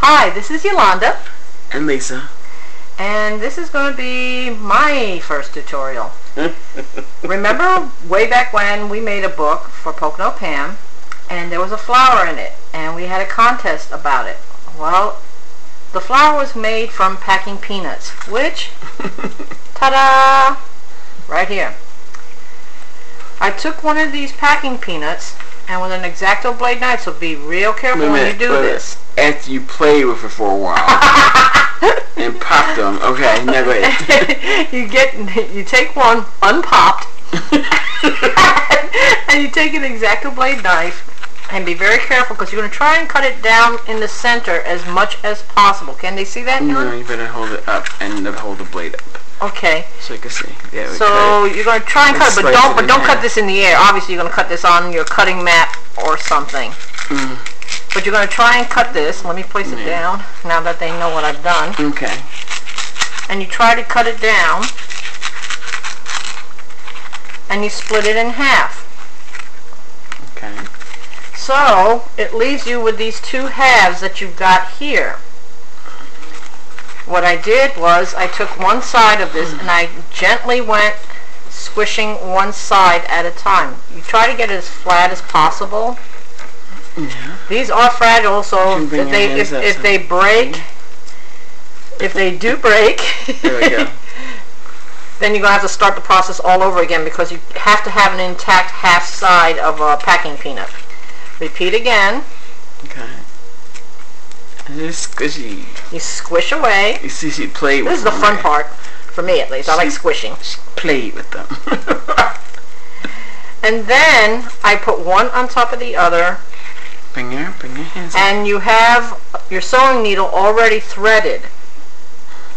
Hi, this is Yolanda. And Lisa. And this is going to be my first tutorial. Remember way back when we made a book for Pocono Pam and there was a flower in it and we had a contest about it. Well, the flower was made from packing peanuts, which, ta-da, right here. I took one of these packing peanuts and with an X-Acto blade knife, so be real careful when you do this. After you play with it for a while and pop them. Okay, now go ahead. you take one unpopped and you take an X-Acto blade knife and be very careful because you're going to try and cut it down in the center as much as possible. Can they see that? No, you better hold it up and hold the blade up. Okay. So you can see. Yeah, so you're going to try and cut it, but don't cut this in the air. Obviously, you're going to cut this on your cutting mat or something. But you're going to try and cut this. Let me place it down now that they know what I've done. Okay. And you try to cut it down, and you split it in half. Okay. So it leaves you with these two halves that you've got here. What I did was I took one side of this and I gently went squishing one side at a time. You try to get it as flat as possible. Yeah. These are fragile, so if they break, if they do break, there we go. then you're going to have to start the process all over again because you have to have an intact half side of a packing peanut. Repeat again. Okay. And it's squishy. You squish away. You see she played with them. This is the fun part, for me at least. I like squishing. She played with them. And then I put one on top of the other. Bring your hands up. And you have your sewing needle already threaded.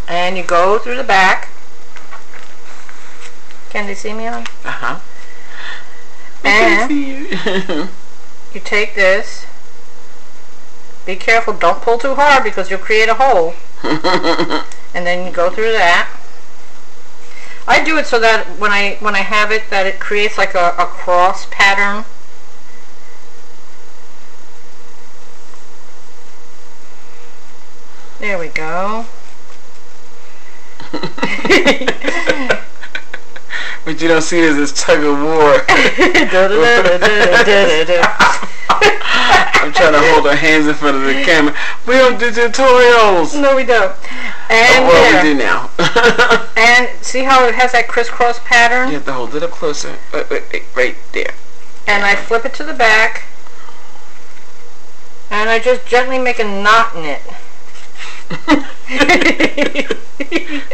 And you go through the back. Can they see me on? Uh-huh. And you take this. Be careful, don't pull too hard because you'll create a hole. And then you go through that. I do it so that when I have it, that it creates like a cross pattern. There we go. What you don't see is this tug of war. I'm trying to hold our hands in front of the camera. We don't do tutorials. No, we don't. And well, we do now. And see how it has that crisscross pattern? You have to hold it up closer. Wait, right there. And I flip it to the back. And I just gently make a knot in it.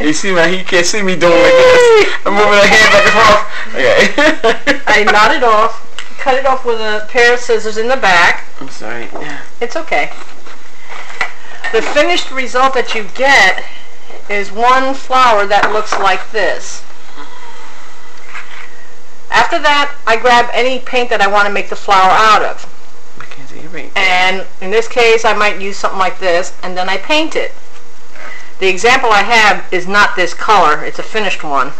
You see he can't see me doing like this. I'm moving the hand back and forth. Okay. I knot it off. Cut it off with a pair of scissors in the back. I'm sorry. It's okay. The finished result that you get is one flower that looks like this. After that, I grab any paint that I want to make the flower out of. And in this case, I might use something like this, and then I paint it. The example I have is not this color. It's a finished one.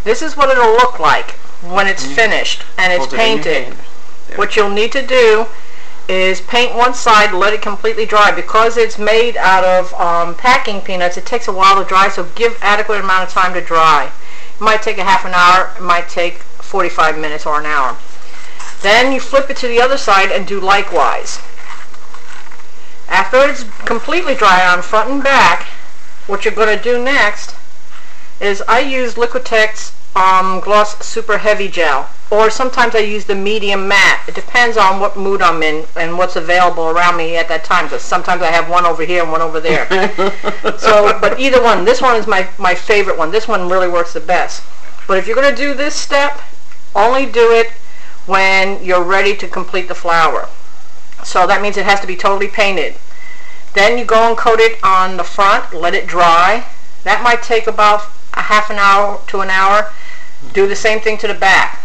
This is what it'll look like when it's finished and it's painted. What you'll need to do is paint one side, let it completely dry. Because it's made out of packing peanuts, it takes a while to dry, so give adequate amount of time to dry. It might take a half an hour, it might take 45 minutes or an hour. Then you flip it to the other side and do likewise. After it's completely dry on front and back, what you're going to do next is I use Liquitex Gloss Super Heavy Gel, or sometimes I use the medium matte. It depends on what mood I'm in and what's available around me at that time, because sometimes I have one over here and one over there. But either one. This one is my favorite one. This one really works the best. But if you're going to do this step, only do it when you're ready to complete the flower. So that means it has to be totally painted. Then you go and coat it on the front, let it dry. That might take about a half an hour to an hour. Do the same thing to the back.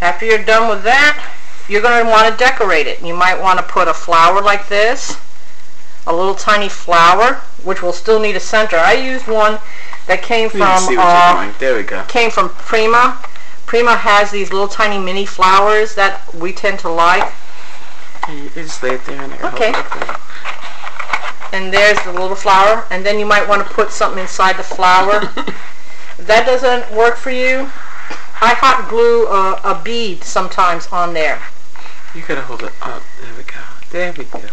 After you're done with that, you're going to want to decorate it. You might want to put a flower like this, a little tiny flower, which will still need a center. I used one that came from Prima. Prima has these little tiny mini flowers that we tend to like. You just lay it there and I can okay. hold it up. And there's the little flower, and then you might want to put something inside the flower. If that doesn't work for you, I hot glue a bead sometimes on there. You gotta hold it up. There we go. There we go.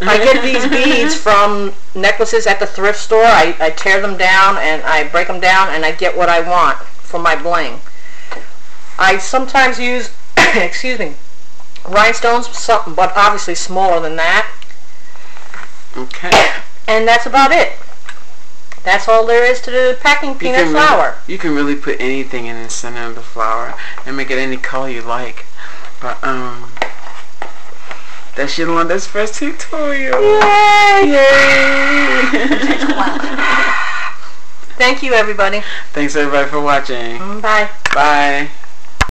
I get these beads from necklaces at the thrift store. I tear them down and I break them down and I get what I want for my bling. I sometimes use, excuse me, rhinestones, something, but obviously smaller than that. Okay. And that's about it. That's all there is to the packing peanut flower. You can really put anything in the center of the flower and make it any color you like. But that's Yolanda's first tutorial. Yay! Yay! Thank you, everybody. Thanks everybody for watching. Bye. Bye.